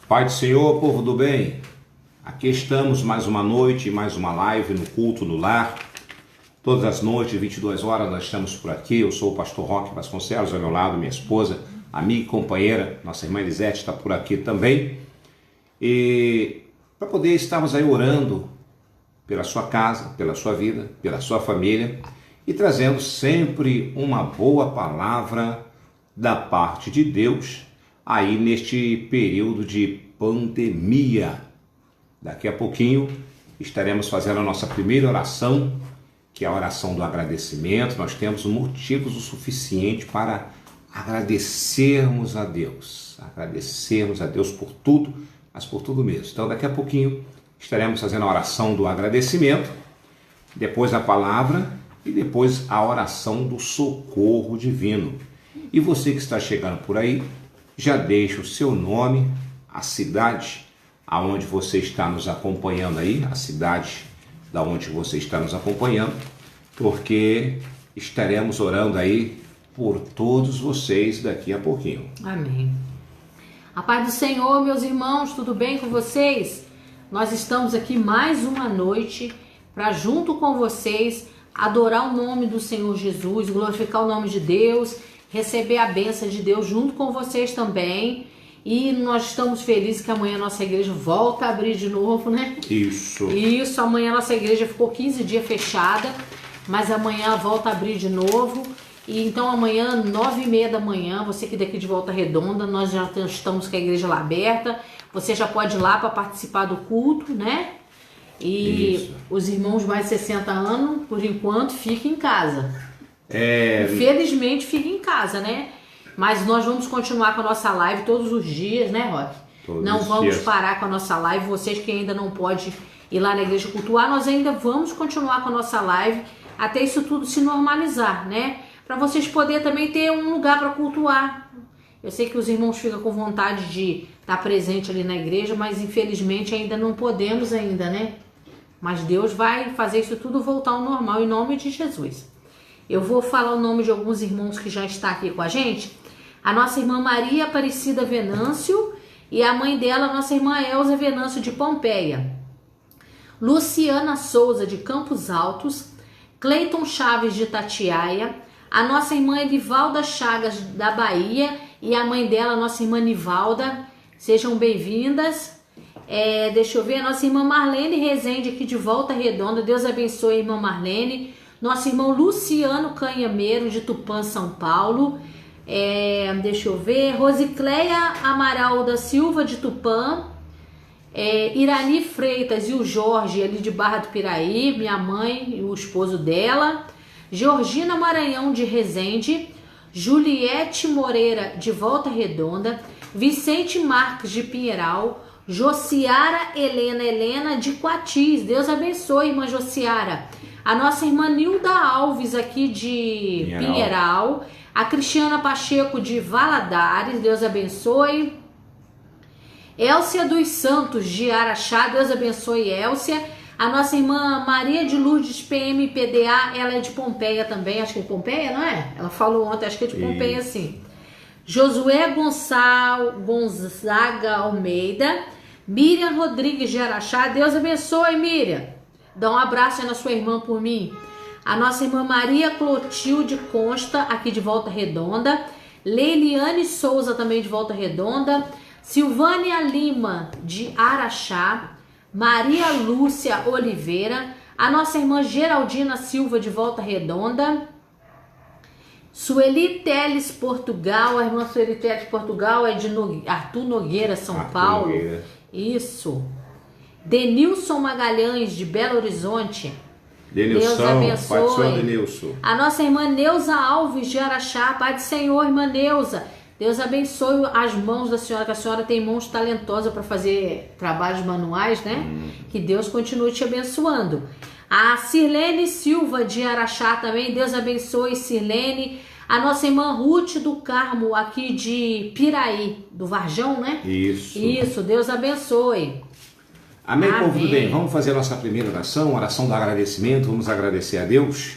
Pai do Senhor, povo do bem, aqui estamos mais uma noite, mais uma live no culto no lar. Todas as noites, 22 horas, nós estamos por aqui. Eu sou o pastor Roque Vasconcelos, ao meu lado, minha esposa, amiga e companheira, nossa irmã Elisete está por aqui também. E para poder estarmos aí orando pela sua casa, pela sua vida, pela sua família e trazendo sempre uma boa palavra da parte de Deus aí neste período de pandemia. Daqui a pouquinho estaremos fazendo a nossa primeira oração, que é a oração do agradecimento. Nós temos motivos o suficiente para agradecermos a Deus por tudo, mas por tudo mesmo. Então daqui a pouquinho estaremos fazendo a oração do agradecimento, depois a palavra e depois a oração do socorro divino. E você que está chegando por aí, já deixa o seu nome, a cidade aonde você está nos acompanhando aí, a cidade da onde você está nos acompanhando, porque estaremos orando aí por todos vocês daqui a pouquinho. Amém. A paz do Senhor, meus irmãos, tudo bem com vocês? Nós estamos aqui mais uma noite para, junto com vocês, adorar o nome do Senhor Jesus, glorificar o nome de Deus, receber a bênção de Deus junto com vocês também. E nós estamos felizes que amanhã a nossa igreja volta a abrir de novo, né? Isso, amanhã a nossa igreja ficou 15 dias fechada, mas amanhã volta a abrir de novo. E então amanhã, 9h30 da manhã, você que daqui de Volta Redonda, nós já estamos com a igreja lá aberta. Você já pode ir lá para participar do culto, né? E isso. Os irmãos mais de 60 anos, por enquanto, fiquem em casa. Infelizmente, fiquem em casa, né? Mas nós vamos continuar com a nossa live todos os dias, né, Roque? Não vamos parar com a nossa live. Vocês que ainda não podem ir lá na igreja cultuar, nós ainda vamos continuar com a nossa live até isso tudo se normalizar, né? Para vocês poderem também ter um lugar para cultuar. Eu sei que os irmãos ficam com vontade de estar presente ali na igreja, mas infelizmente ainda não podemos ainda, né? Mas Deus vai fazer isso tudo voltar ao normal em nome de Jesus. Eu vou falar o nome de alguns irmãos que já estão aqui com a gente. A nossa irmã Maria Aparecida Venâncio e a mãe dela, a nossa irmã Elza Venâncio de Pompeia. Luciana Souza de Campos Altos, Cleiton Chaves de Itatiaia, a nossa irmã Edivalda Chagas da Bahia e a mãe dela, a nossa irmã Nivalda. Sejam bem-vindas. Deixa eu ver, a nossa irmã Marlene Rezende aqui de Volta Redonda. Deus abençoe a irmã Marlene. Nosso irmão Luciano Canhameiro de Tupã, São Paulo. Deixa eu ver, Rosicléia Amaral da Silva de Tupã, Irani Freitas e o Jorge ali de Barra do Piraí, minha mãe e o esposo dela, Georgina Maranhão de Resende, Juliette Moreira de Volta Redonda, Vicente Marques de Pinheiral, Josiara Helena de Quatis. Deus abençoe, irmã Josiara. A nossa irmã Nilda Alves aqui de Pinheiral, a Cristiana Pacheco de Valadares, Deus abençoe. Élcia dos Santos de Araxá, Deus abençoe Élcia. A nossa irmã Maria de Lourdes PMPDA, ela é de Pompeia também, acho que é de Pompeia, não é? Ela falou ontem, acho que é de Pompeia, sim. Josué Gonzaga Almeida, Miriam Rodrigues de Araxá, Deus abençoe, Miriam. Dá um abraço aí na sua irmã por mim. A nossa irmã Maria Clotilde Consta, aqui de Volta Redonda. Leiliane Souza, também de Volta Redonda. Silvânia Lima, de Araxá. Maria Lúcia Oliveira. A nossa irmã Geraldina Silva, de Volta Redonda. Sueli Teles Portugal. A irmã Sueli Teles Portugal é de Arthur Nogueira, São Paulo. Nogueira. Isso. Denilson Magalhães, de Belo Horizonte. Deus abençoe. Denilson. A nossa irmã Neuza Alves de Araxá, Pai do Senhor, irmã Neuza. Deus abençoe as mãos da senhora, que a senhora tem mãos talentosas para fazer trabalhos manuais, né? Que Deus continue te abençoando. A Sirlene Silva de Araxá também, Deus abençoe, Sirlene. A nossa irmã Ruth do Carmo, aqui de Piraí, do Varjão, né? Isso, Deus abençoe. Amém, povo do bem. Vamos fazer a nossa primeira oração, oração do agradecimento. Vamos agradecer a Deus.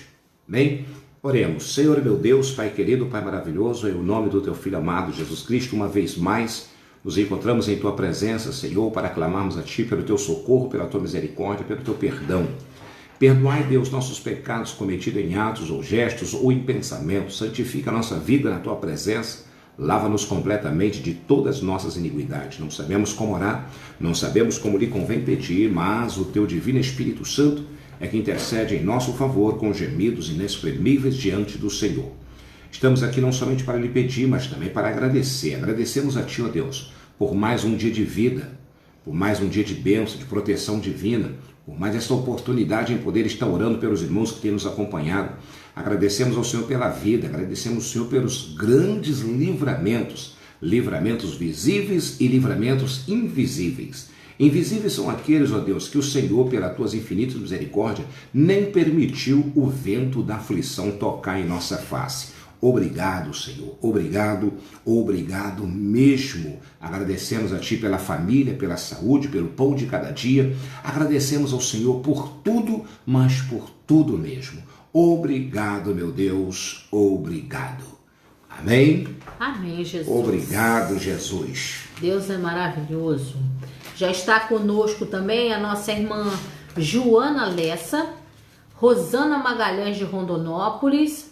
Bem, oremos. Senhor meu Deus, Pai querido, Pai maravilhoso, em nome do Teu Filho amado Jesus Cristo, uma vez mais, Nos encontramos em Tua presença, Senhor, para clamarmos a Ti pelo Teu socorro, pela Tua misericórdia, pelo Teu perdão. Perdoai, Deus, nossos pecados cometidos em atos ou gestos ou em pensamentos. Santifica a nossa vida na Tua presença. Lava-nos completamente de todas as nossas iniquidades. Não sabemos como orar, não sabemos como lhe convém pedir, mas o Teu divino Espírito Santo é que intercede em nosso favor com gemidos inexprimíveis diante do Senhor. Estamos aqui não somente para lhe pedir, mas também para agradecer. Agradecemos a Ti, ó Deus, por mais um dia de vida, por mais um dia de bênção, de proteção divina, por mais esta oportunidade em poder estar orando pelos irmãos que têm nos acompanhado. Agradecemos ao Senhor pela vida, agradecemos ao Senhor pelos grandes livramentos, livramentos visíveis e livramentos invisíveis. Invisíveis são aqueles, ó Deus, que o Senhor, pelas Tuas infinitas misericórdias, nem permitiu o vento da aflição tocar em nossa face. Obrigado, Senhor, obrigado, obrigado mesmo. Agradecemos a Ti pela família, pela saúde, pelo pão de cada dia. Agradecemos ao Senhor por tudo, mas por tudo mesmo. Obrigado, meu Deus, obrigado. Amém? Amém, Jesus. Obrigado, Jesus. Deus é maravilhoso. Já está conosco também a nossa irmã Joana Lessa, Rosana Magalhães de Rondonópolis,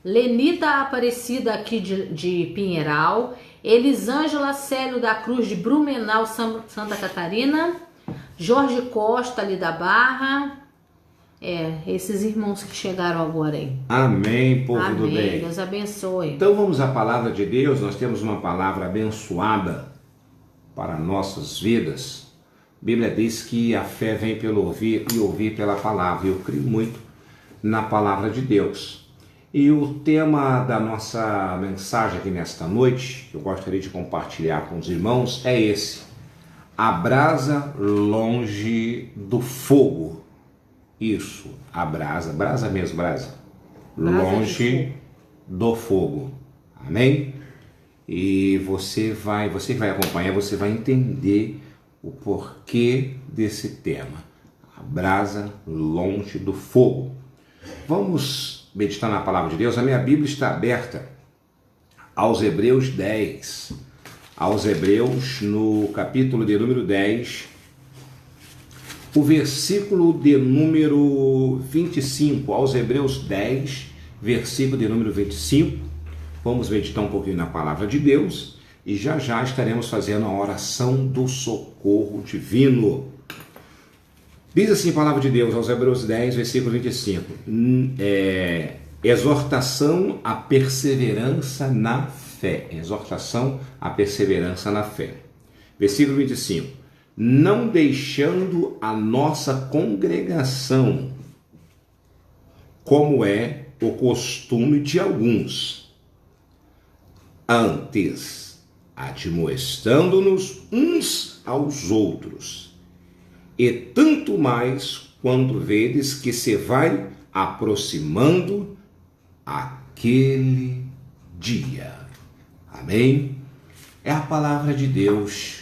Lenita Aparecida aqui de Pinheiral, Elisângela Célio da Cruz de Blumenau, Santa Catarina, Jorge Costa ali da Barra, esses irmãos que chegaram agora aí. Amém, povo Amém. do bem. Deus abençoe. Então vamos à palavra de Deus. Nós temos uma palavra abençoada para nossas vidas. A Bíblia diz que a fé vem pelo ouvir e ouvir pela palavra. Eu creio muito na palavra de Deus. E o tema da nossa mensagem aqui nesta noite, que eu gostaria de compartilhar com os irmãos, é esse: a brasa longe do fogo. Isso, a brasa, brasa mesmo, brasa longe do fogo. Amém? E você que vai acompanhar, você vai entender o porquê desse tema. A brasa longe do fogo. Vamos meditar na palavra de Deus. A minha Bíblia está aberta aos Hebreus 10. Aos Hebreus, no capítulo de número 10, o versículo de número 25. Aos Hebreus 10, versículo de número 25. Vamos meditar um pouquinho na palavra de Deus e já já estaremos fazendo a oração do socorro divino. Diz assim a palavra de Deus aos Hebreus 10, versículo 25. Exortação à perseverança na fé. Exortação à perseverança na fé. Versículo 25. Não deixando a nossa congregação, como é o costume de alguns, antes admoestando-nos uns aos outros, e tanto mais quando vedes que se vai aproximando aquele dia. Amém? É a palavra de Deus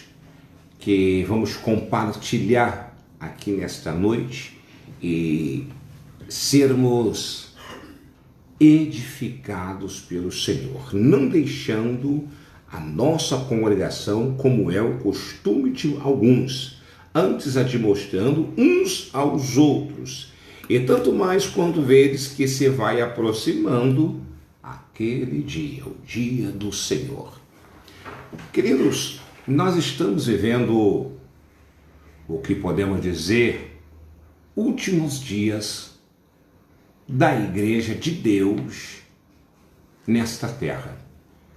que vamos compartilhar aqui nesta noite e sermos edificados pelo Senhor, não deixando a nossa congregação como é o costume de alguns, antes admoestando uns aos outros, e tanto mais quando vedes que se vai aproximando aquele dia, o dia do Senhor. Queridos, nós estamos vivendo o que podemos dizer últimos dias da Igreja de Deus nesta terra.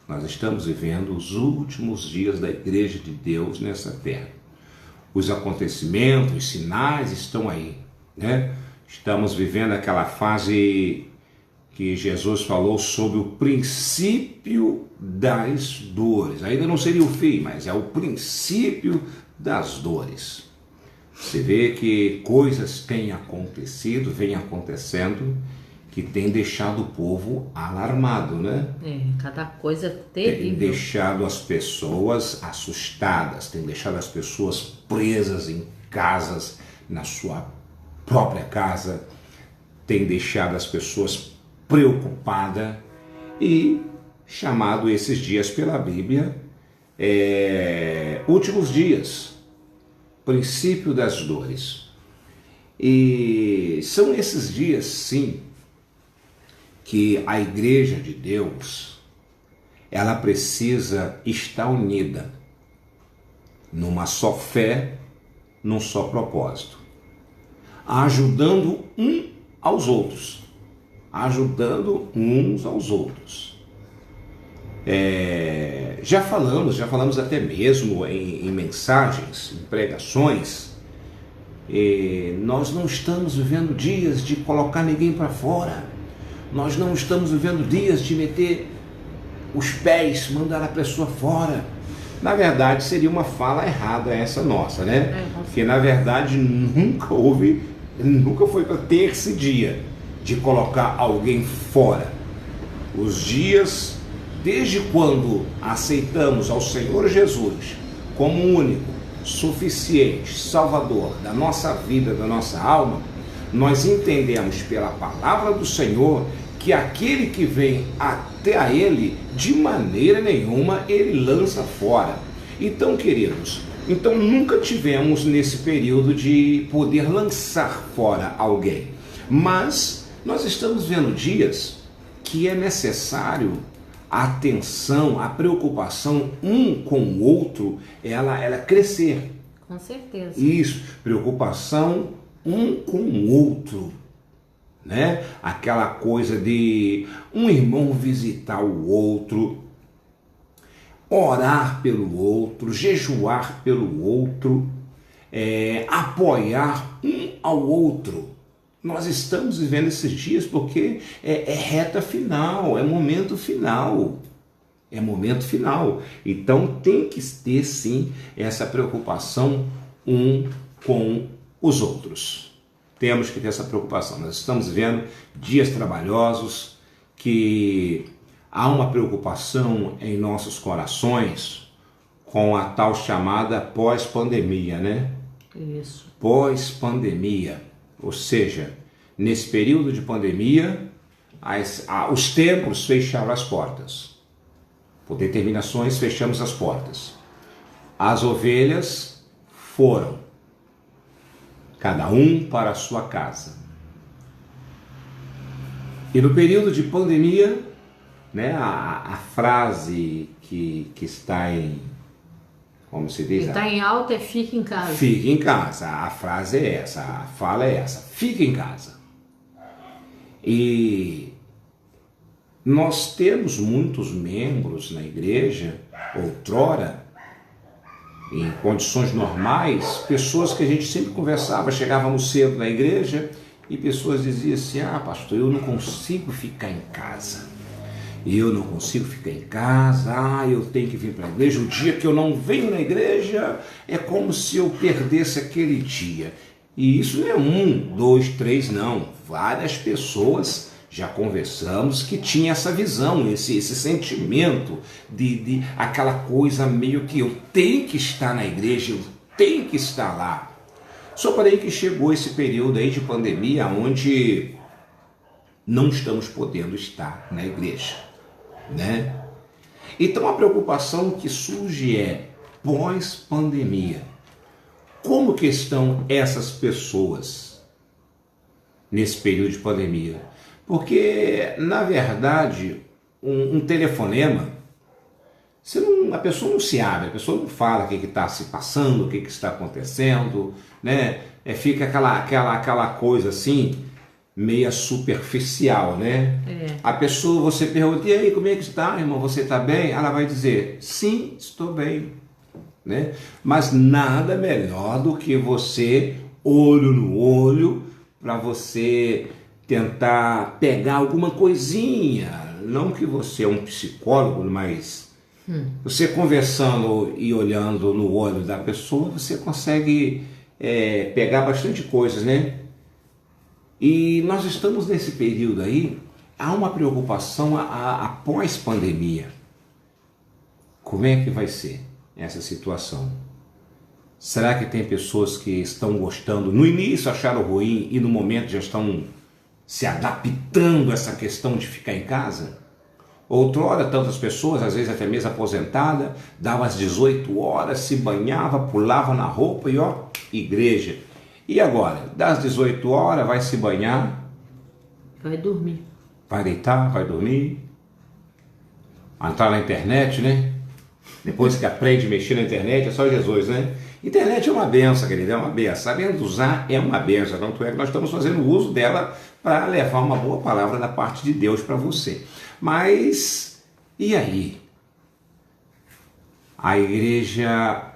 Nós estamos vivendo os últimos dias da Igreja de Deus nessa terra. Os acontecimentos, os sinais estão aí, né? Estamos vivendo aquela fase que Jesus falou sobre o princípio das dores. Ainda não seria o fim, mas é o princípio das dores. Você vê que coisas têm acontecido, vem acontecendo, que tem deixado o povo alarmado, né? Cada coisa terrível. Tem deixado as pessoas assustadas, tem deixado as pessoas presas em casas, na sua própria casa, tem deixado as pessoas preocupadas e chamado esses dias pela Bíblia Últimos dias, princípio das dores. E são esses dias, sim, que a Igreja de Deus, ela precisa estar unida numa só fé, num só propósito, ajudando aos outros, ajudando uns aos outros. Já falamos até mesmo em mensagens, em pregações. Nós não estamos vivendo dias de colocar ninguém para fora. Nós não estamos vivendo dias de meter os pés, mandar a pessoa fora. Na verdade, seria uma fala errada essa nossa, né? Porque na verdade nunca foi para ter esse dia de colocar alguém fora. Os dias, desde quando aceitamos ao Senhor Jesus como único, suficiente, Salvador da nossa vida, da nossa alma, nós entendemos pela palavra do Senhor que aquele que vem até a Ele, de maneira nenhuma Ele lança fora. Então, queridos, nunca tivemos nesse período de poder lançar fora alguém. Mas nós estamos vendo dias que é necessário a atenção, a preocupação um com o outro, ela crescer. Com certeza. Isso, preocupação um com o outro, né? Aquela coisa de um irmão visitar o outro, orar pelo outro, jejuar pelo outro, apoiar um ao outro. Nós estamos vivendo esses dias porque é reta final, é momento final. É momento final. Então tem que ter sim essa preocupação um com os outros. Temos que ter essa preocupação. Nós estamos vivendo dias trabalhosos, que há uma preocupação em nossos corações com a tal chamada pós-pandemia, né? Isso. Pós-pandemia. Ou seja, nesse período de pandemia, os templos fecharam as portas. Por determinações, fechamos as portas. As ovelhas foram, cada um para a sua casa. E no período de pandemia, né, a frase que está em, como se diz? Está em alta, fique em casa. Fique em casa. A frase é essa, a fala é essa. Fique em casa. E nós temos muitos membros na igreja, outrora, em condições normais, pessoas que a gente sempre conversava, chegávamos cedo na igreja e pessoas diziam assim: pastor, eu não consigo ficar em casa. Eu não consigo ficar em casa, eu tenho que vir para a igreja. O dia que eu não venho na igreja é como se eu perdesse aquele dia. E isso não é 1, 2, 3, não. Várias pessoas já conversamos que tinham essa visão, esse sentimento de aquela coisa meio que eu tenho que estar na igreja, eu tenho que estar lá. Só porém que chegou esse período aí de pandemia onde não estamos podendo estar na igreja, né? Então a preocupação que surge é pós-pandemia. Como que estão essas pessoas nesse período de pandemia? Porque, na verdade, um telefonema, a pessoa não se abre, a pessoa não fala o que está se passando, o que está acontecendo, né? Fica aquela coisa assim, meia superficial, né? A pessoa, você pergunta: e aí, como é que está, irmão? Você está bem? Ela vai dizer: sim, estou bem, né? Mas nada melhor do que você, olho no olho, para você tentar pegar alguma coisinha. Não que você é um psicólogo, mas você conversando e olhando no olho da pessoa, você consegue pegar bastante coisas, né? E nós estamos nesse período aí, há uma preocupação após pandemia. Como é que vai ser essa situação? Será que tem pessoas que estão gostando, no início acharam ruim e no momento já estão se adaptando a essa questão de ficar em casa? Outrora, tantas pessoas, às vezes até mesmo aposentada, dava às 18 horas, se banhava, pulava na roupa e ó, igreja. E agora? Das 18 horas, vai se banhar. Vai dormir. Vai deitar, vai dormir. Vai entrar na internet, né? Depois que aprende a mexer na internet, é só Jesus, né? Internet é uma benção, querida, é uma benção. Sabendo usar é uma benção. Tanto é que nós estamos fazendo uso dela para levar uma boa palavra da parte de Deus para você. Mas, e aí? A igreja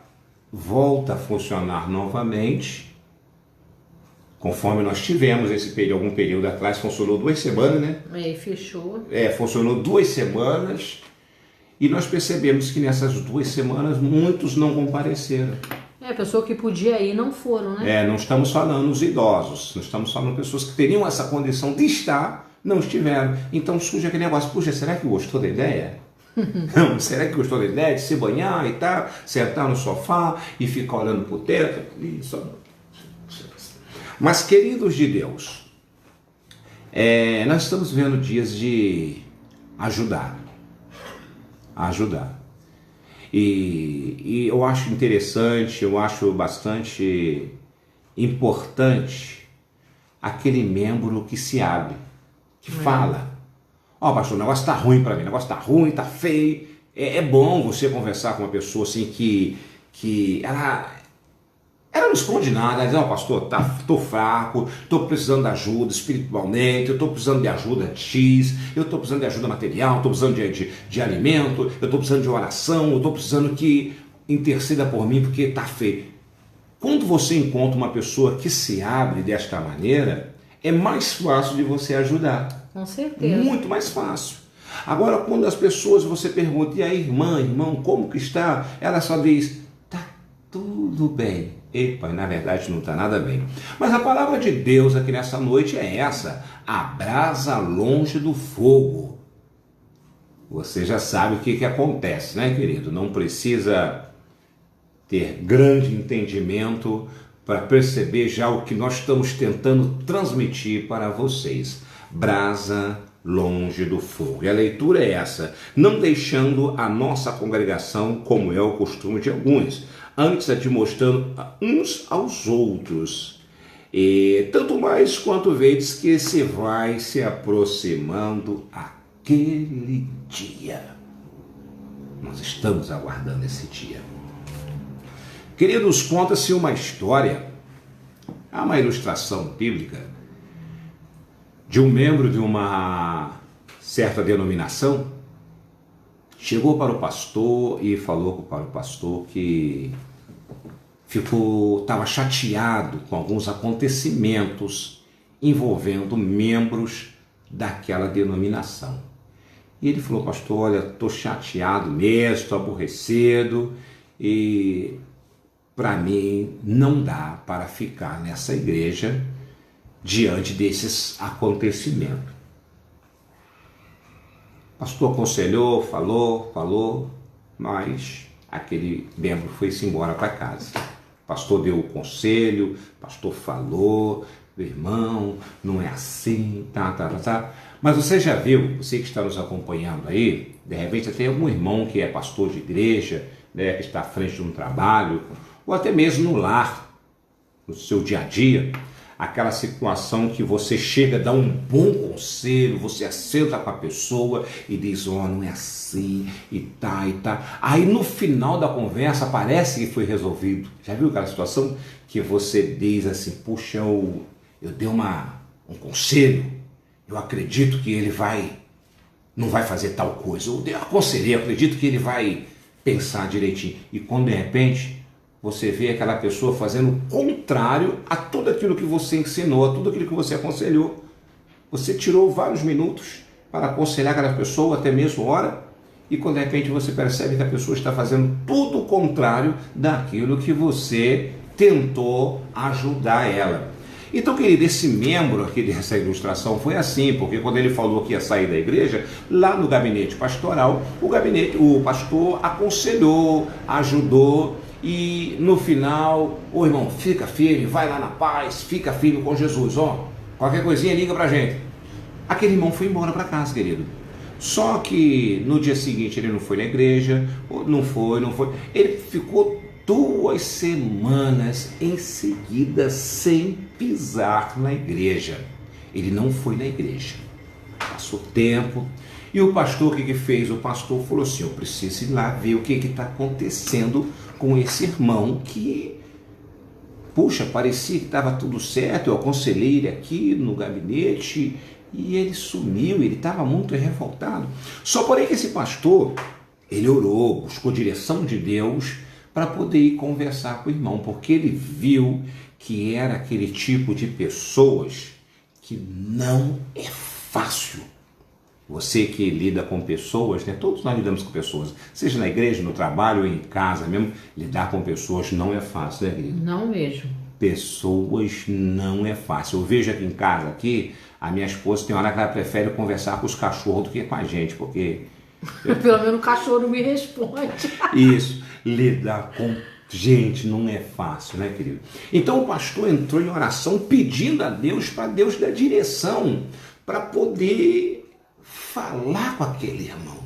volta a funcionar novamente, conforme nós tivemos esse período, algum período atrás, funcionou 2 semanas, né? Fechou. Funcionou 2 semanas, e nós percebemos que nessas 2 semanas muitos não compareceram. A pessoa que podia ir não foram, né? Não estamos falando os idosos, não estamos falando pessoas que teriam essa condição de estar, não estiveram. Então surge aquele negócio, puxa, será que gostou da ideia? Não, será que gostou da ideia de se banhar e tal, sentar no sofá e ficar olhando para o teto? Isso. Mas, queridos de Deus, nós estamos vivendo dias de ajudar. E eu acho interessante, eu acho bastante importante aquele membro que se abre, que fala. Ó, pastor, o negócio está ruim para mim, o negócio está ruim, está feio. É bom você conversar com uma pessoa assim que ela não esconde nada, ela diz, ó, pastor, tô fraco, tô precisando de ajuda espiritualmente, eu tô precisando de ajuda X, eu tô precisando de ajuda material, tô precisando de alimento, eu tô precisando de oração, eu tô precisando que interceda por mim porque tá feio. Quando você encontra uma pessoa que se abre desta maneira, é mais fácil de você ajudar. Com certeza. Muito mais fácil. Agora, quando as pessoas, você pergunta, e aí, irmão, como que está? Ela só diz, tá tudo bem. Epa, na verdade não está nada bem. Mas a palavra de Deus aqui nessa noite é essa: a brasa longe do fogo. Você já sabe o que acontece, né, querido? Não precisa ter grande entendimento para perceber já o que nós estamos tentando transmitir para vocês. Brasa longe do fogo. E a leitura é essa: não deixando a nossa congregação, como é o costume de alguns, antes admoestando uns aos outros, e tanto mais quanto vedes que se vai se aproximando aquele dia. Nós estamos aguardando esse dia. Queridos, conta-se uma história, há uma ilustração bíblica de um membro de uma certa denominação. Chegou para o pastor e falou para o pastor que estava chateado com alguns acontecimentos envolvendo membros daquela denominação. E ele falou, pastor, olha, estou chateado mesmo, estou aborrecido e para mim não dá para ficar nessa igreja diante desses acontecimentos. O pastor aconselhou, falou, mas aquele membro foi-se embora para casa. O pastor deu o conselho, o pastor falou, irmão, não é assim, tá. Mas você já viu, você que está nos acompanhando aí, de repente tem algum irmão que é pastor de igreja, né, que está à frente de um trabalho, ou até mesmo no lar, no seu dia a dia, aquela situação que você chega, dá um bom conselho, você assenta com a pessoa e diz, não é assim, e tá. Aí no final da conversa parece que foi resolvido. Já viu aquela situação que você diz assim, puxa, eu dei um conselho, eu acredito que ele não vai fazer tal coisa, eu aconselhei, eu acredito que ele vai pensar direitinho. E quando de repente você vê aquela pessoa fazendo o contrário a tudo aquilo que você ensinou, a tudo aquilo que você aconselhou. Você tirou vários minutos para aconselhar aquela pessoa, até mesmo hora, e quando de repente você percebe que a pessoa está fazendo tudo o contrário daquilo que você tentou ajudar ela. Então, querido, esse membro aqui dessa ilustração foi assim, porque quando ele falou que ia sair da igreja, lá no gabinete pastoral, o pastor aconselhou, ajudou, e no final, irmão, fica firme, vai lá na paz, fica firme com Jesus, qualquer coisinha liga pra gente. Aquele irmão foi embora para casa, querido. Só que no dia seguinte ele não foi na igreja, não foi. Ele ficou 2 semanas em seguida sem pisar na igreja. Ele não foi na igreja. Passou tempo. E o pastor, o que fez? O pastor falou assim, eu preciso ir lá ver o que está acontecendo com esse irmão que, puxa, parecia que estava tudo certo, eu aconselhei ele aqui no gabinete e ele sumiu, ele estava muito revoltado. Só porém que esse pastor, ele orou, buscou direção de Deus para poder ir conversar com o irmão, porque ele viu que era aquele tipo de pessoas que não é fácil. Você que lida com pessoas, né? Todos nós lidamos com pessoas, seja na igreja, no trabalho ou em casa mesmo, lidar com pessoas não é fácil, né, querido? Não mesmo. Pessoas não é fácil. Eu vejo aqui em casa, a minha esposa tem hora que ela prefere conversar com os cachorros do que com a gente, porque... Pelo menos o cachorro não me responde. Isso, lidar com gente não é fácil, né, querido? Então o pastor entrou em oração pedindo a Deus, para Deus dar direção, para poder falar com aquele irmão.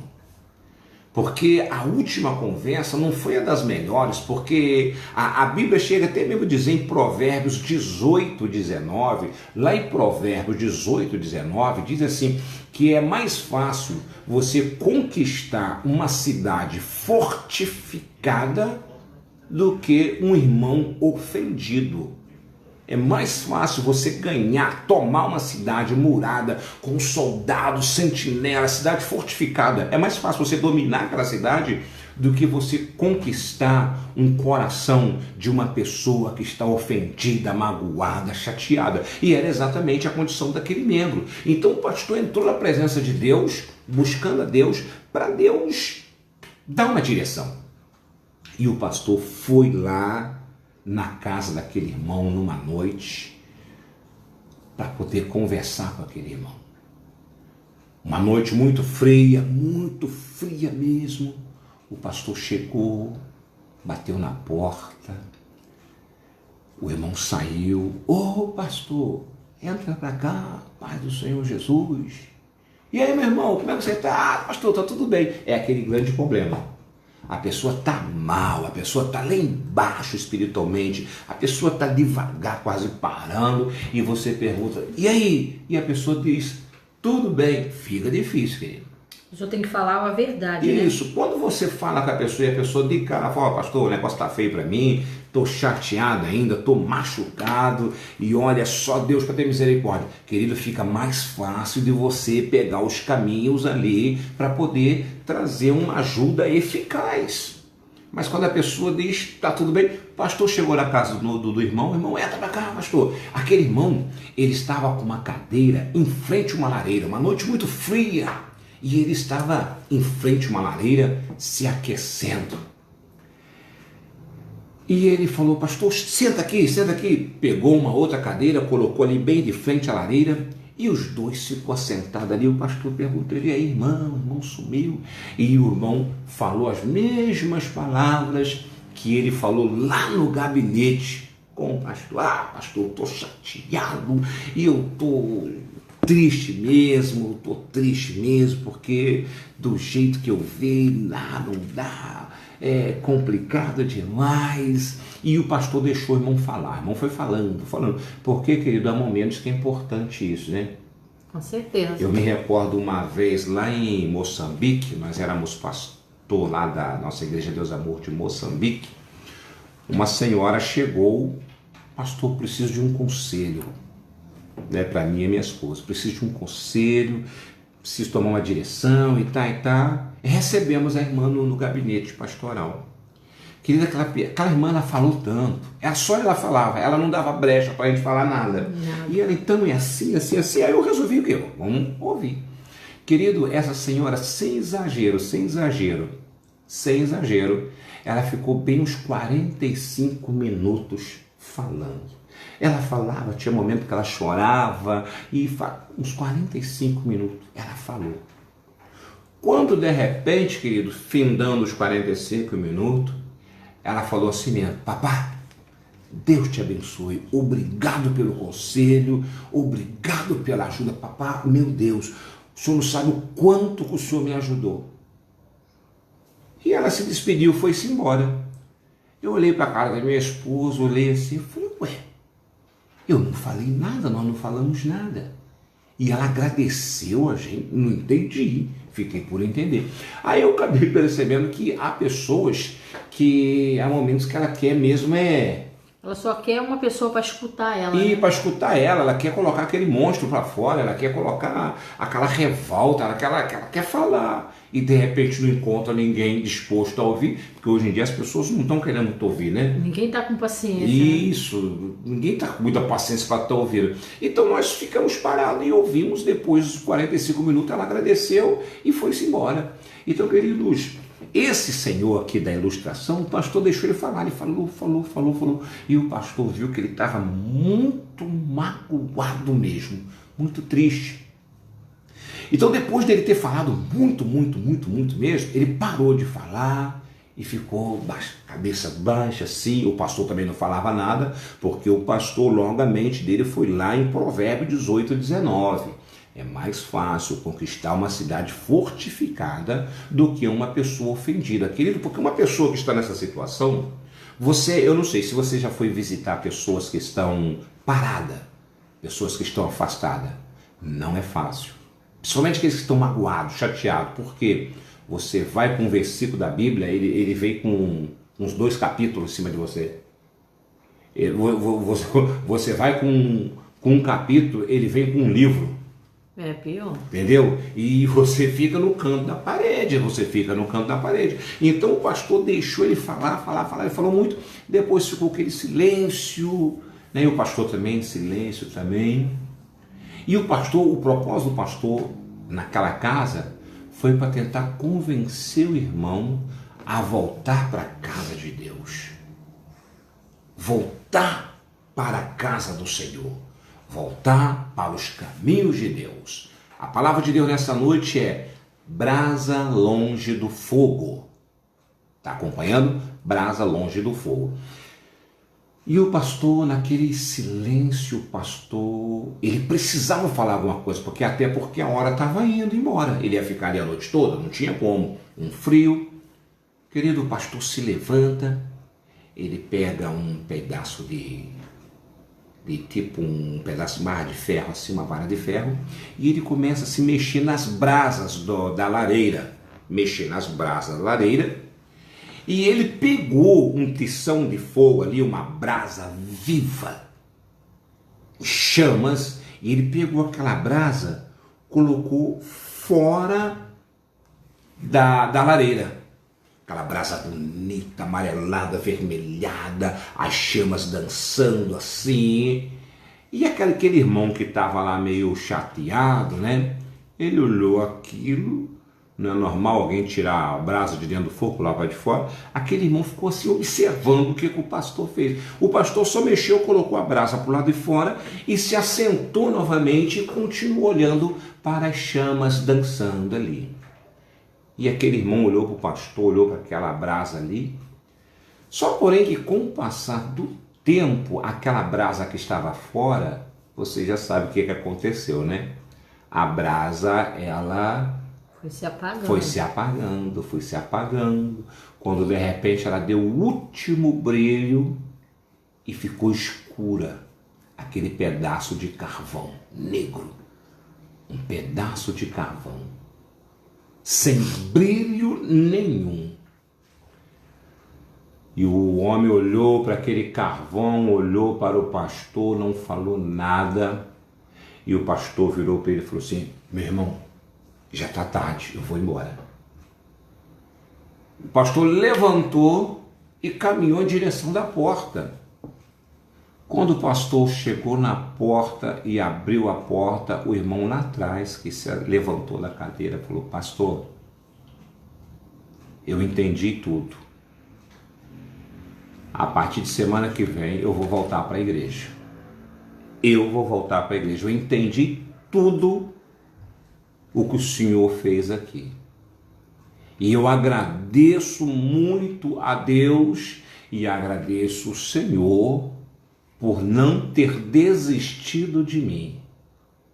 Porque a última conversa não foi a das melhores, porque a Bíblia chega até mesmo a dizer em Provérbios 18, 19, lá em Provérbios 18, 19, diz assim, que é mais fácil você conquistar uma cidade fortificada do que um irmão ofendido. É mais fácil você ganhar, tomar uma cidade murada, com soldados, sentinelas, cidade fortificada. É mais fácil você dominar aquela cidade do que você conquistar um coração de uma pessoa que está ofendida, magoada, chateada. E era exatamente a condição daquele membro. Então o pastor entrou na presença de Deus, buscando a Deus, para Deus dar uma direção. E o pastor foi lá na casa daquele irmão numa noite para poder conversar com aquele irmão. Uma noite muito fria mesmo. O pastor chegou, bateu na porta, o irmão saiu. Ô pastor, entra para cá, Pai do Senhor Jesus. E aí, meu irmão, como é que você está? Ah, pastor, está tudo bem. É aquele grande problema. A pessoa está mal, a pessoa está lá embaixo espiritualmente, a pessoa está devagar, quase parando, e você pergunta, e aí? E a pessoa diz, tudo bem. Fica difícil, querido. O senhor tem que falar a verdade, né? Isso, quando você fala com a pessoa e a pessoa de cara fala, pastor, o negócio está feio para mim, estou chateado ainda, estou machucado, e olha, só Deus para ter misericórdia. Querido, fica mais fácil de você pegar os caminhos ali para poder trazer uma ajuda eficaz. Mas quando a pessoa diz, tá tudo bem, o pastor chegou na casa do irmão, o irmão, entra pra cá, pastor. Aquele irmão, ele estava com uma cadeira em frente a uma lareira, uma noite muito fria, e ele estava em frente a uma lareira se aquecendo. E ele falou, pastor, senta aqui. Pegou uma outra cadeira, colocou ali bem de frente à lareira, e os dois ficou assentados ali. O pastor perguntou, e aí, irmão? O irmão sumiu. E o irmão falou as mesmas palavras que ele falou lá no gabinete com o pastor. Ah, pastor, eu estou chateado e eu estou triste mesmo, porque do jeito que eu vi, não dá, é complicado demais. E o pastor deixou o irmão falar, o irmão foi falando, porque, querido, há momentos que é importante isso, né? Com certeza. Eu me recordo uma vez lá em Moçambique, nós éramos pastor lá da nossa Igreja Deus Amor de Moçambique, uma senhora chegou, pastor, preciso de um conselho, né, para mim e minha esposa, preciso de um conselho, preciso tomar uma direção e tá. Recebemos a irmã no gabinete pastoral. Querida, aquela irmã, ela falou tanto, só ela falava, ela não dava brecha para a gente falar nada. E ela, então, é assim, aí eu resolvi o quê? Vamos ouvir. Querido, essa senhora, sem exagero, ela ficou bem uns 45 minutos falando. Ela falava, tinha momento que ela chorava, e uns 45 minutos ela falou. Quando de repente, querido, findando os 45 minutos, ela falou assim mesmo, papá, Deus te abençoe, obrigado pelo conselho, obrigado pela ajuda, papá, meu Deus, o O senhor não sabe o quanto que o senhor me ajudou. E ela se despediu, foi-se embora. Eu olhei para a cara da minha esposa, olhei assim, e falei, ué, eu não falei nada, nós não falamos nada. E ela agradeceu a gente, não entendi, fiquei por entender. Aí eu acabei percebendo que há pessoas que há momentos que ela quer mesmo Ela só quer uma pessoa para escutar ela. E né? para escutar ela quer colocar aquele monstro para fora, ela quer colocar aquela revolta, ela quer falar. E de repente não encontra ninguém disposto a ouvir, porque hoje em dia as pessoas não estão querendo te ouvir, né? Ninguém está com paciência. Isso, ninguém está com muita paciência para te ouvir. Então nós ficamos parados e ouvimos. Depois dos 45 minutos ela agradeceu e foi-se embora. Então, queridos, esse senhor aqui da ilustração, o pastor deixou ele falar, ele falou, e o pastor viu que ele estava muito magoado mesmo, muito triste. Então, depois dele ter falado muito mesmo, ele parou de falar e ficou cabeça baixa, assim. O pastor também não falava nada, porque o pastor, logo a mente dele foi lá em Provérbios 18, 19. É mais fácil conquistar uma cidade fortificada do que uma pessoa ofendida, querido, porque uma pessoa que está nessa situação, eu não sei se você já foi visitar pessoas que estão paradas, pessoas que estão afastadas, não é fácil, principalmente aqueles que estão magoados, chateados, porque você vai com um versículo da Bíblia, ele vem com uns 2 capítulos em cima de você, você vai com um capítulo, ele vem com um livro. É pior. Entendeu? E você fica no canto da parede, Então o pastor deixou ele falar, ele falou muito, depois ficou aquele silêncio, né? E o pastor também, silêncio também. E o propósito do pastor naquela casa foi para tentar convencer o irmão a voltar para a casa de Deus. Voltar para a casa do Senhor. Voltar para os caminhos de Deus. A palavra de Deus nessa noite é brasa longe do fogo. Está acompanhando? Brasa longe do fogo. E o pastor, naquele silêncio, ele precisava falar alguma coisa, até porque a hora estava indo embora. Ele ia ficar ali a noite toda, não tinha como. Um frio. Querido, o pastor se levanta, ele pega um pedaço tipo um pedaço de barra de ferro, assim, uma vara de ferro, e ele começa a se mexer nas brasas da lareira, e ele pegou um tição de fogo ali, uma brasa viva, chamas, e ele pegou aquela brasa, colocou fora da lareira. Aquela brasa bonita, amarelada, avermelhada, as chamas dançando assim. E aquele irmão que estava lá meio chateado, né? Ele olhou aquilo, não é normal alguém tirar a brasa de dentro do fogo lá para de fora. Aquele irmão ficou assim observando o que o pastor fez. O pastor só mexeu, colocou a brasa para o lado de fora e se assentou novamente e continuou olhando para as chamas dançando ali. E aquele irmão olhou para o pastor, olhou para aquela brasa ali. Só porém que com o passar do tempo, aquela brasa que estava fora, você já sabe o que aconteceu, né? A brasa, ela foi se apagando. Quando de repente ela deu o último brilho e ficou escura. Aquele pedaço de carvão negro. Um pedaço de carvão. Sem brilho nenhum. E o homem olhou para aquele carvão, olhou para o pastor, não falou nada. E o pastor virou para ele e falou assim: meu irmão, já está tarde, eu vou embora. O pastor levantou e caminhou em direção da porta. Quando o pastor chegou na porta e abriu a porta, o irmão lá atrás, que se levantou da cadeira, falou: pastor, eu entendi tudo. A partir de semana que vem eu vou voltar para a igreja. Eu entendi tudo o que o senhor fez aqui. E eu agradeço muito a Deus e agradeço o Senhor por não ter desistido de mim.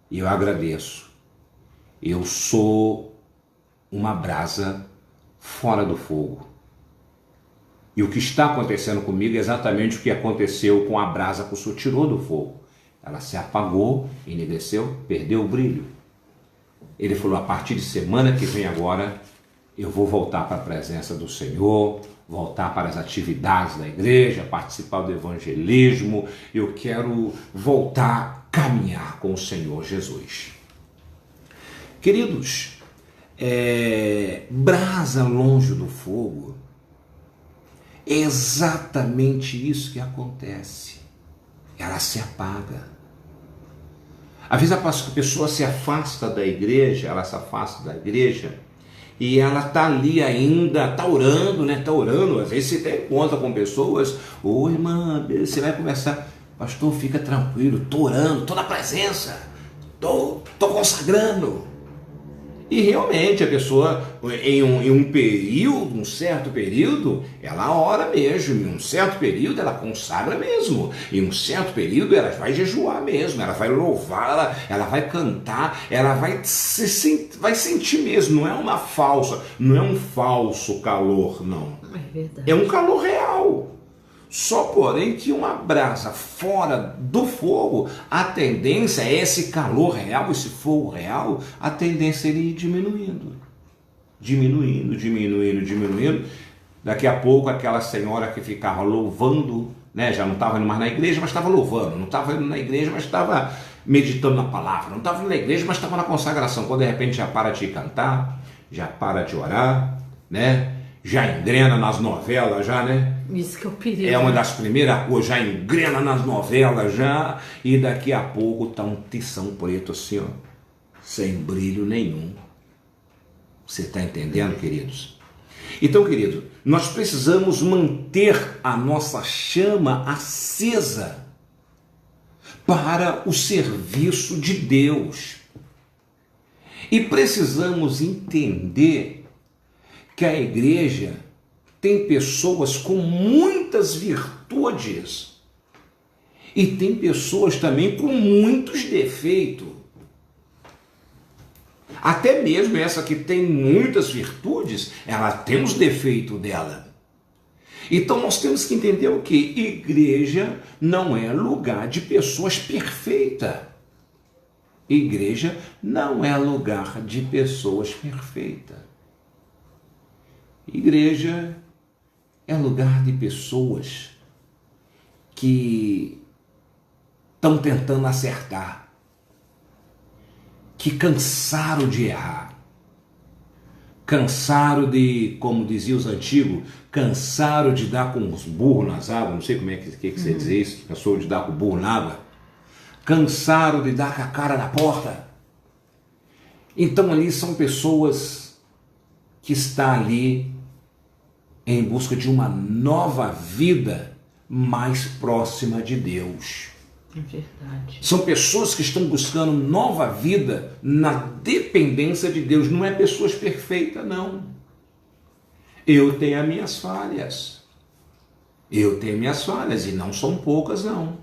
E eu agradeço. Eu sou uma brasa fora do fogo. E o que está acontecendo comigo é exatamente o que aconteceu com a brasa que o Senhor tirou do fogo. Ela se apagou, enegreceu, perdeu o brilho. Ele falou, a partir de semana que vem agora, eu vou voltar para a presença do Senhor, voltar para as atividades da igreja, participar do evangelismo, eu quero voltar a caminhar com o Senhor Jesus. Queridos, brasa longe do fogo, é exatamente isso que acontece. Ela se apaga. Às vezes a pessoa se afasta da igreja, ela se afasta da igreja e ela está ali ainda, está orando, né? Está orando. Às vezes você até encontra com pessoas, ô irmã, você vai conversar, pastor, fica tranquilo, estou orando, estou na presença, estou consagrando. E realmente a pessoa, em um período, um certo período, ela ora mesmo, em um certo período ela consagra mesmo, em um certo período ela vai jejuar mesmo, ela vai louvar, ela vai cantar, ela vai sentir mesmo, não é uma falsa, não é um falso calor, não. É verdade. É um calor real. Só porém que uma brasa fora do fogo, a tendência é esse calor real, esse fogo real, a tendência é ele ir diminuindo. Diminuindo. Daqui a pouco aquela senhora que ficava louvando, né, já não estava indo mais na igreja, mas estava louvando, não estava indo na igreja, mas estava meditando na palavra, não estava indo na igreja, mas estava na consagração, quando de repente já para de cantar, já para de orar, né? Já engrena nas novelas, já, né? Isso que é o perigo. É uma das primeiras coisas, já engrena nas novelas, já, e daqui a pouco tá um tição preto assim, ó, sem brilho nenhum. Você está entendendo, queridos? Então, querido, nós precisamos manter a nossa chama acesa para o serviço de Deus. E precisamos entender que a igreja tem pessoas com muitas virtudes e tem pessoas também com muitos defeitos. Até mesmo essa que tem muitas virtudes, ela tem os defeitos dela. Então nós temos que entender o que? Igreja não é lugar de pessoas perfeitas. Igreja não é lugar de pessoas perfeitas. Igreja é lugar de pessoas que estão tentando acertar, que cansaram de errar, cansaram de, como diziam os antigos, cansaram de dar com os burros nas águas, não sei como é que você diz isso, cansou de dar com o burro na água, cansaram de dar com a cara na porta. Então ali são pessoas que estão ali em busca de uma nova vida mais próxima de Deus. É verdade. São pessoas que estão buscando nova vida na dependência de Deus. Não é pessoas perfeitas, não. Eu tenho as minhas falhas. E não são poucas, não.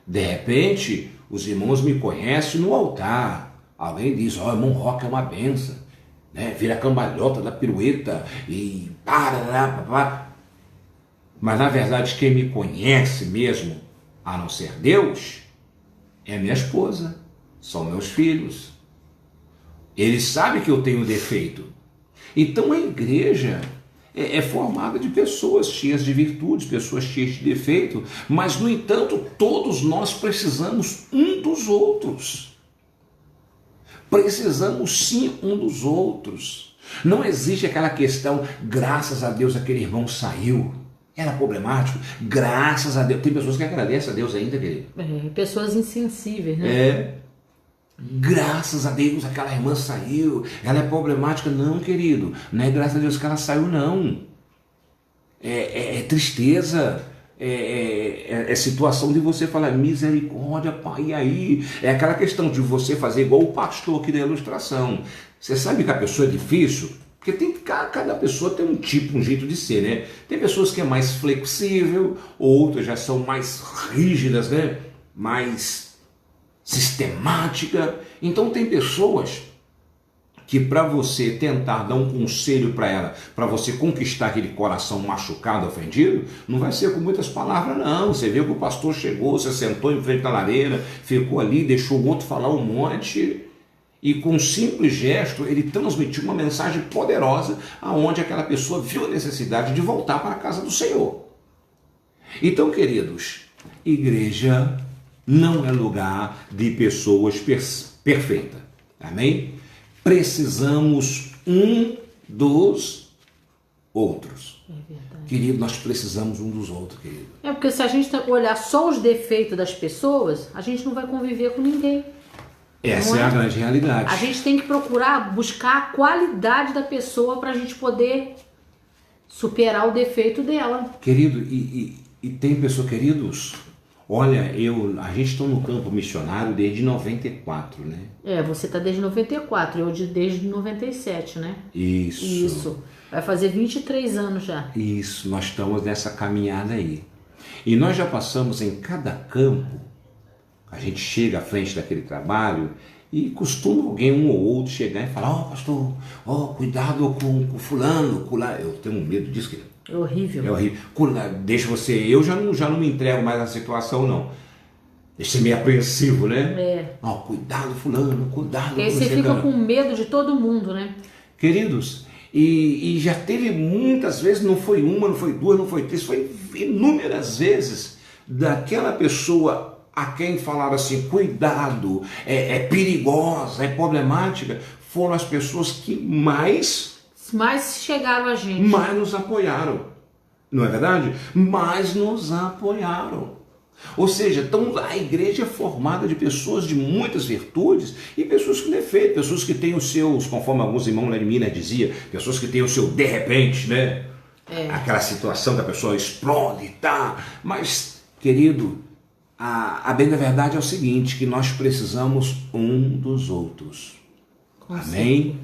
De repente, os irmãos me conhecem no altar. Alguém diz, ó, irmão Roque é uma benção. Né? Vira a cambalhota da pirueta e para. Mas na verdade quem me conhece mesmo, a não ser Deus, é minha esposa, são meus filhos. Eles sabem que eu tenho defeito. Então a igreja é formada de pessoas cheias de virtudes, pessoas cheias de defeito, mas no entanto todos nós precisamos um dos outros. Precisamos sim um dos outros. Não existe aquela questão, graças a Deus aquele irmão saiu. Era problemático, graças a Deus. Tem pessoas que agradecem a Deus ainda, querido. Pessoas insensíveis, né? Graças a Deus aquela irmã saiu. Ela é problemática. Não, querido. Não é graças a Deus que ela saiu, não. É tristeza. É situação de você falar, misericórdia, pai, e aí? É aquela questão de você fazer igual o pastor aqui da ilustração. Você sabe que a pessoa é difícil? Porque cada pessoa tem um tipo, um jeito de ser, né? Tem pessoas que é mais flexível, outras já são mais rígidas, né? Mais sistemática. Então tem pessoas que para você tentar dar um conselho para ela, para você conquistar aquele coração machucado, ofendido, não vai ser com muitas palavras não. Você viu que o pastor chegou, você sentou em frente à lareira, ficou ali, deixou o outro falar um monte, e com um simples gesto ele transmitiu uma mensagem poderosa, aonde aquela pessoa viu a necessidade de voltar para a casa do Senhor. Então, queridos, igreja não é lugar de pessoas perfeitas, amém? Precisamos um dos outros. É verdade. Querido, nós precisamos um dos outros, querido. É porque se a gente olhar só os defeitos das pessoas, a gente não vai conviver com ninguém. Essa é a grande realidade. A gente tem que procurar buscar a qualidade da pessoa para a gente poder superar o defeito dela. Querido, e tem pessoa, queridos, olha, a gente está no campo missionário desde 94, né? Você está desde 94, eu desde 97, né? Isso. Vai fazer 23 anos já. Isso, nós estamos nessa caminhada aí. E nós já passamos em cada campo, a gente chega à frente daquele trabalho e costuma alguém, um ou outro, chegar e falar: pastor, cuidado com fulano, eu tenho medo disso, querido. É horrível. É horrível. Deixa você, eu já não me entrego mais à situação, não. Deixa ser meio apreensivo, né? Cuidado, fulano, cuidado. Porque aí você fica com medo de todo mundo, né? Queridos, e já teve muitas vezes, não foi uma, não foi duas, não foi três, foi inúmeras vezes, daquela pessoa a quem falaram assim: cuidado, é perigosa, é problemática, foram as pessoas que mais chegaram a gente. Mais nos apoiaram. Não é verdade? Mais nos apoiaram. Ou seja, então a igreja é formada de pessoas de muitas virtudes e pessoas com defeito, pessoas que têm os seus, conforme alguns irmãos lá de Minas diziam, pessoas que têm o seu de repente, né? Aquela situação que a pessoa explode e tá. Mas, querido, a bem da verdade é o seguinte, que nós precisamos um dos outros. Amém?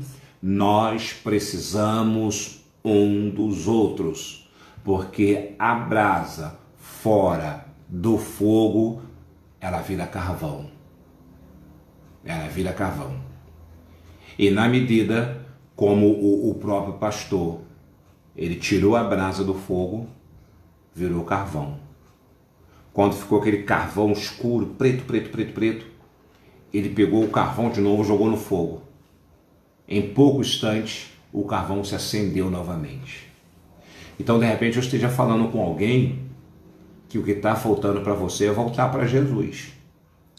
Nós precisamos um dos outros, porque a brasa fora do fogo, ela vira carvão. Ela vira carvão. E na medida como o próprio pastor, ele tirou a brasa do fogo, virou carvão. Quando ficou aquele carvão escuro, preto, ele pegou o carvão de novo e jogou no fogo. Em pouco instante, o carvão se acendeu novamente. Então, de repente, eu esteja falando com alguém que o que está faltando para você é voltar para Jesus.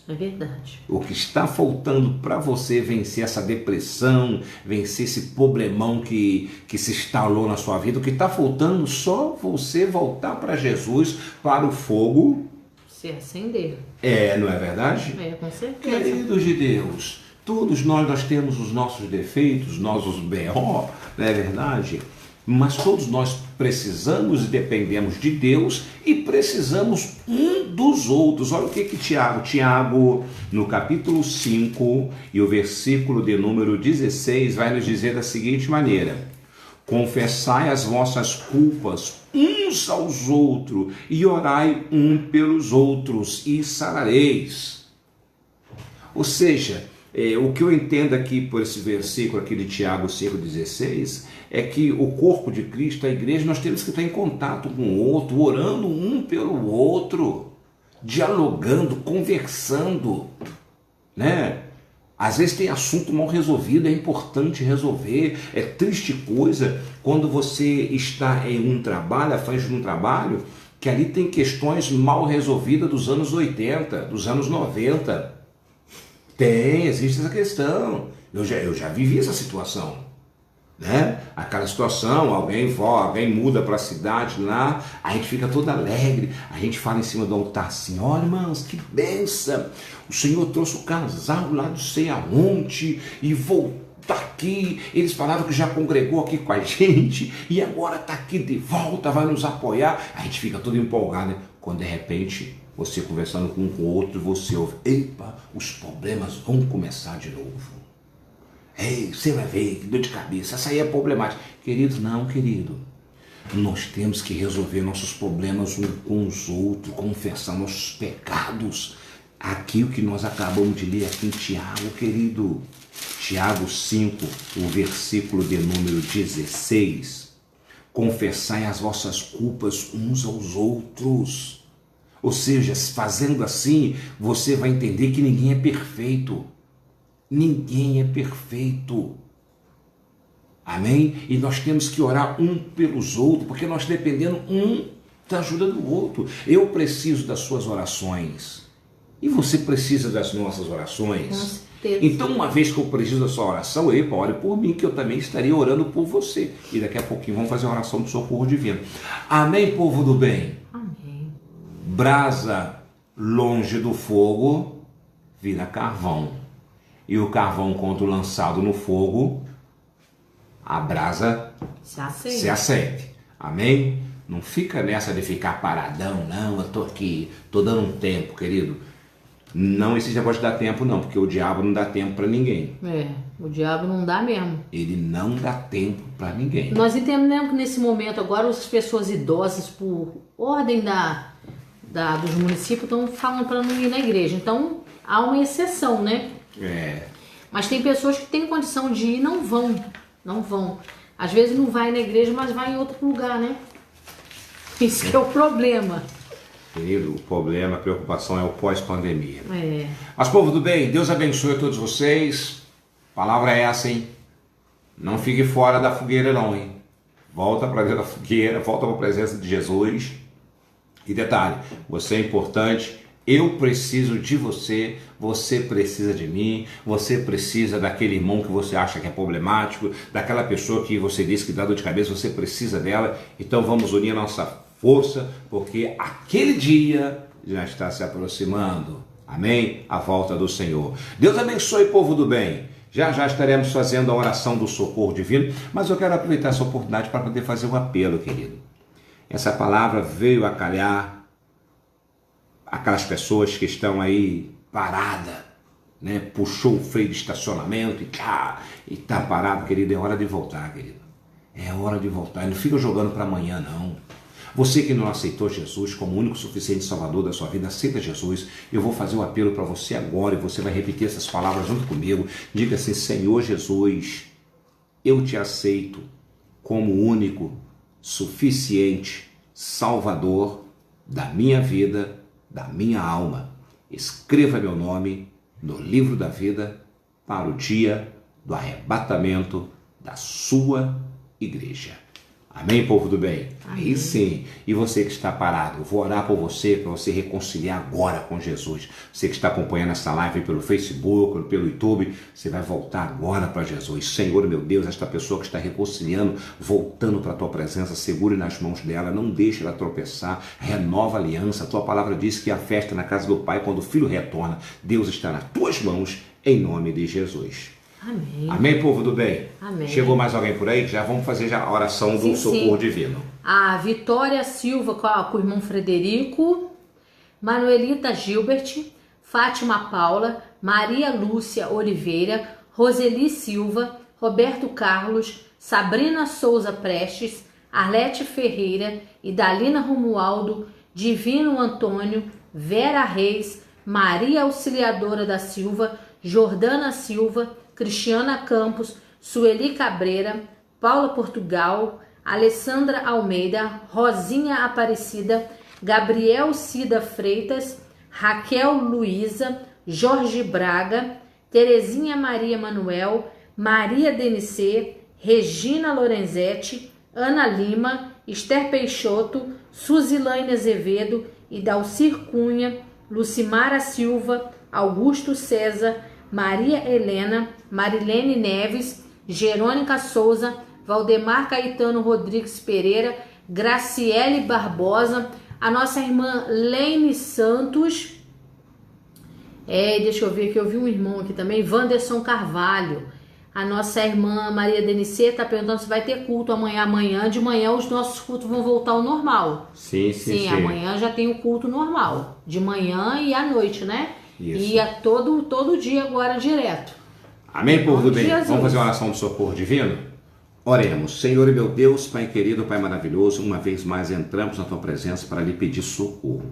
É verdade. O que está faltando para você vencer essa depressão, vencer esse problemão que se instalou na sua vida, o que está faltando só você voltar para Jesus, para o fogo se acender. Não é verdade? Com certeza. Queridos de Deus, todos nós temos os nossos defeitos, nossos BO, não é verdade? Mas todos nós precisamos e dependemos de Deus e precisamos um dos outros. Olha o que Tiago, no capítulo 5 e o versículo de número 16, vai nos dizer da seguinte maneira: confessai as vossas culpas uns aos outros e orai um pelos outros e sarareis. Ou seja, o que eu entendo aqui por esse versículo aqui de Tiago 5,16 é que o corpo de Cristo, a igreja, nós temos que estar em contato com o outro, orando um pelo outro, dialogando, conversando, né? Às vezes tem assunto mal resolvido, é importante resolver. É triste coisa quando você está em um trabalho, à frente de um trabalho, que ali tem questões mal resolvidas dos anos 80, dos anos 90. Existe essa questão. Eu já vivi essa situação, né? Aquela situação, alguém muda para a cidade lá, a gente fica todo alegre, a gente fala em cima do altar assim: olha, irmãos, que benção, o Senhor trouxe o casal lá do sei aonde e voltou aqui, eles falaram que já congregou aqui com a gente e agora está aqui de volta, vai nos apoiar. A gente fica todo empolgado, né? Quando de repente você conversando com um com o outro, você ouve: epa, os problemas vão começar de novo. Ei, você vai ver, que dor de cabeça, essa aí é problemática. Querido, não, querido. Nós temos que resolver nossos problemas uns com os outros, confessar nossos pecados, aqui o que nós acabamos de ler aqui em Tiago, querido. Tiago 5, o versículo de número 16. Confessai as vossas culpas uns aos outros. Ou seja, fazendo assim, você vai entender que ninguém é perfeito. Ninguém é perfeito. Amém? E nós temos que orar um pelos outros, porque nós dependemos um da ajuda do outro. Eu preciso das suas orações. E você precisa das nossas orações. Então, uma vez que eu preciso da sua oração, ore por mim, que eu também estaria orando por você. E daqui a pouquinho vamos fazer uma oração do socorro divino. Amém, povo do bem? Amém. Brasa longe do fogo vira carvão. E o carvão, quando lançado no fogo, a brasa se acende. Amém? Não fica nessa de ficar paradão, não, eu tô aqui, tô dando um tempo, querido. Não esse negócio de dar tempo, não, porque o diabo não dá tempo para ninguém. O diabo não dá mesmo. Ele não dá tempo para ninguém. Nós entendemos que nesse momento agora as pessoas idosas, por ordem dos municípios, estão falando para não ir na igreja. Então há uma exceção, né? Mas tem pessoas que têm condição de ir e não vão. Às vezes não vai na igreja, mas vai em outro lugar, né? Isso que é o problema. Querido, o problema, a preocupação é o pós-pandemia. Mas, povo do bem, Deus abençoe a todos vocês. Palavra é essa, hein? Não fique fora da fogueira, não, hein? Volta para dentro da fogueira, volta para a presença de Jesus. E detalhe, você é importante, eu preciso de você, você precisa de mim, você precisa daquele irmão que você acha que é problemático, daquela pessoa que você diz que dá dor de cabeça, você precisa dela. Então vamos unir a nossa força, porque aquele dia já está se aproximando. Amém? A volta do Senhor. Deus abençoe, povo do bem. Já estaremos fazendo a oração do socorro divino, mas eu quero aproveitar essa oportunidade para poder fazer um apelo, querido. Essa palavra veio a calhar aquelas pessoas que estão aí paradas, né? Puxou o freio de estacionamento e está parado, querido. É hora de voltar, querido. É hora de voltar. Não fica jogando para amanhã, não. Você que não aceitou Jesus como o único suficiente salvador da sua vida, aceita Jesus. Eu vou fazer um apelo para você agora e você vai repetir essas palavras junto comigo. Diga assim: Senhor Jesus, eu te aceito como o único, suficiente salvador da minha vida, da minha alma. Escreva meu nome no livro da vida para o dia do arrebatamento da sua igreja. Amém, povo do bem? Amém. Aí sim. E você que está parado, eu vou orar por você, para você reconciliar agora com Jesus. Você que está acompanhando essa live pelo Facebook, pelo YouTube, você vai voltar agora para Jesus. Senhor, meu Deus, esta pessoa que está reconciliando, voltando para a tua presença, segure nas mãos dela, não deixe ela tropeçar, renova a aliança. A tua palavra diz que a festa na casa do Pai, quando o filho retorna, Deus está nas tuas mãos, em nome de Jesus. Amém. Amém, povo do bem? Amém. Chegou mais alguém por aí? Já vamos fazer já a oração do socorro divino. A Vitória Silva com o irmão Frederico, Manuelita Gilbert, Fátima Paula, Maria Lúcia Oliveira, Roseli Silva, Roberto Carlos, Sabrina Souza Prestes, Arlete Ferreira, Idalina Romualdo, Divino Antônio, Vera Reis, Maria Auxiliadora da Silva, Jordana Silva, Cristiana Campos, Sueli Cabreira, Paula Portugal, Alessandra Almeida, Rosinha Aparecida, Gabriel Cida Freitas, Raquel Luiza, Jorge Braga, Terezinha Maria Manuel, Maria Denicê, Regina Lorenzetti, Ana Lima, Esther Peixoto, Suzilane Azevedo, Idalcir Cunha, Lucimara Silva, Augusto César, Maria Helena, Marilene Neves, Jerônica Souza, Valdemar Caetano Rodrigues Pereira, Graciele Barbosa, a nossa irmã Leine Santos, deixa eu ver que eu vi um irmão aqui também, Wanderson Carvalho, a nossa irmã Maria Denicê está perguntando se vai ter culto amanhã. Amanhã de manhã os nossos cultos vão voltar ao normal. Sim, amanhã já tem o culto normal, de manhã e à noite, né? Isso. E a todo dia agora direto. Amém, povo do bem? Vamos fazer uma oração do socorro divino? Oremos. Senhor e meu Deus, Pai querido, Pai maravilhoso, uma vez mais entramos na Tua presença para lhe pedir socorro.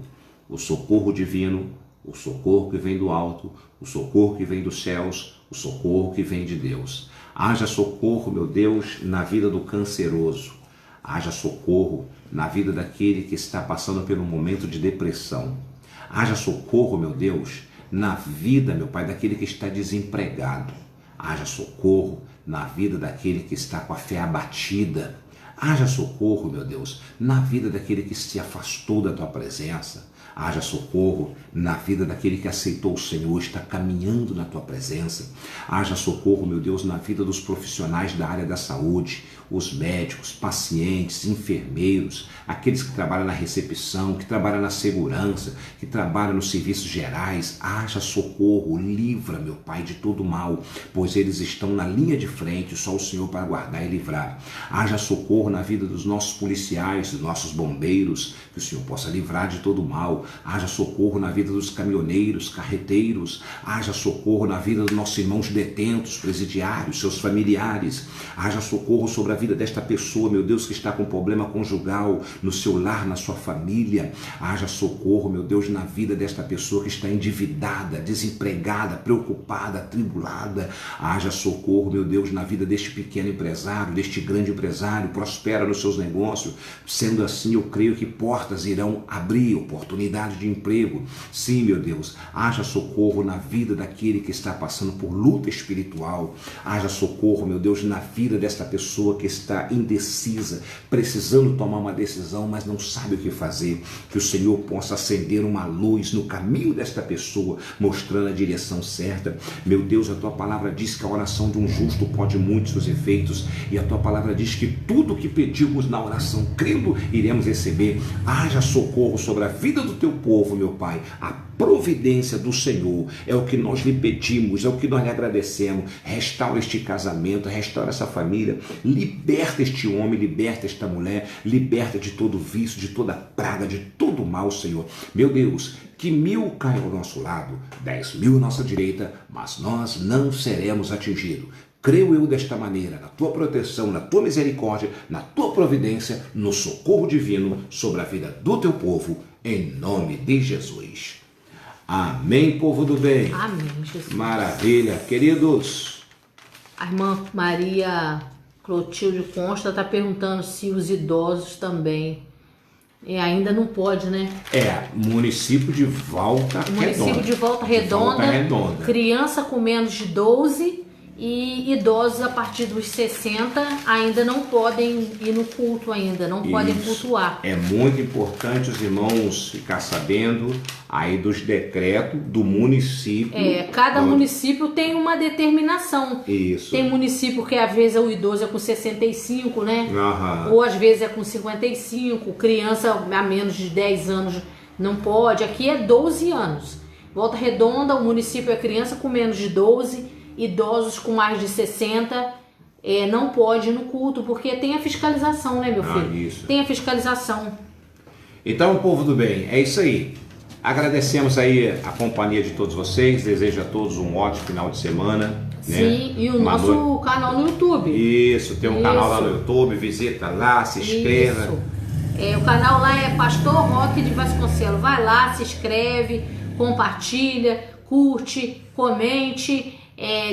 O socorro divino o socorro que vem do alto, o socorro que vem dos céus, o socorro que vem de Deus. Haja socorro, meu Deus, na vida do canceroso. Haja socorro na vida daquele que está passando por um momento de depressão. Haja socorro, meu Deus, na vida, meu Pai, daquele que está desempregado. Haja socorro na vida daquele que está com a fé abatida. Haja socorro, meu Deus, na vida daquele que se afastou da Tua presença. Haja socorro na vida daquele que aceitou o Senhor, está caminhando na Tua presença. Haja socorro, meu Deus, na vida dos profissionais da área da saúde, os médicos, pacientes, enfermeiros, aqueles que trabalham na recepção, que trabalham na segurança, que trabalham nos serviços gerais. Haja socorro, livra, meu Pai, de todo mal, pois eles estão na linha de frente, só o Senhor para guardar e livrar. Haja socorro na vida dos nossos policiais, dos nossos bombeiros, que o Senhor possa livrar de todo mal. Haja socorro na vida dos caminhoneiros, carreteiros. Haja socorro na vida dos nossos irmãos detentos, presidiários, seus familiares. Haja socorro sobre a vida desta pessoa, meu Deus, que está com problema conjugal no seu lar, na sua família. Haja socorro, meu Deus, na vida desta pessoa que está endividada, desempregada, preocupada, atribulada. Haja socorro, meu Deus, na vida deste pequeno empresário, deste grande empresário, prospera nos seus negócios. Sendo assim, eu creio que portas irão abrir, oportunidade de emprego. Sim, meu Deus, haja socorro na vida daquele que está passando por luta espiritual. Haja socorro, meu Deus, na vida desta pessoa que está indecisa, precisando tomar uma decisão, mas não sabe o que fazer. Que o Senhor possa acender uma luz no caminho desta pessoa, mostrando a direção certa. Meu Deus, a Tua palavra diz que a oração de um justo pode muitos seus efeitos, e a Tua palavra diz que tudo o que pedimos na oração, crendo, iremos receber. Haja socorro sobre a vida do Teu povo, meu Pai. A providência do Senhor é o que nós lhe pedimos, é o que nós lhe agradecemos. Restaura este casamento, restaura essa família, liberta este homem, liberta esta mulher, liberta de todo vício, de toda praga, de todo mal, Senhor. Meu Deus, que 1000 caiam ao nosso lado, 10.000 à nossa direita, mas nós não seremos atingidos. Creio eu desta maneira, na Tua proteção, na Tua misericórdia, na Tua providência, no socorro divino sobre a vida do Teu povo, em nome de Jesus. Amém, povo do bem. Amém, Jesus. Maravilha, queridos. A irmã Maria Clotilde Consta está perguntando se os idosos também. Ainda não pode, né? Município de Volta Redonda. Município de Volta Redonda. Criança com menos de 12 e idosos a partir dos 60 ainda não podem ir no culto ainda, não podem cultuar. É muito importante os irmãos ficar sabendo aí dos decretos do município. Cada município tem uma determinação. Isso. Tem município que às vezes o idoso é com 65, né? Aham. Ou às vezes é com 55, criança a menos de 10 anos não pode. Aqui é 12 anos. Volta Redonda, o município é criança com menos de 12, idosos com mais de 60 não pode ir no culto, porque tem a fiscalização, né, meu filho? Isso. Tem a fiscalização. Então, povo do bem, é isso aí. Agradecemos aí a companhia de todos vocês, desejo a todos um ótimo final de semana. Sim, e o nosso canal no YouTube. Isso, tem um canal lá no YouTube, visita lá, se inscreva. Isso. O canal lá é Pastor Roque de Vasconcelos. Vai lá, se inscreve, compartilha, curte, comente.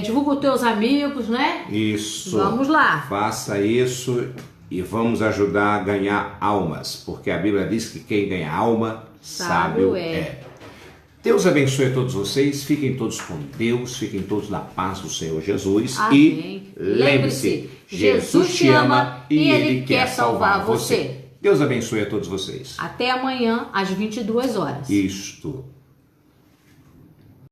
Divulga os teus amigos, né? Isso. Vamos lá. Faça isso e vamos ajudar a ganhar almas, porque a Bíblia diz que quem ganha alma, sábio é. Deus abençoe a todos vocês, fiquem todos com Deus, fiquem todos na paz do Senhor Jesus. Amém. E lembre-se, Jesus te ama e Ele quer salvar você. Deus abençoe a todos vocês. Até amanhã, às 22 horas. Isto.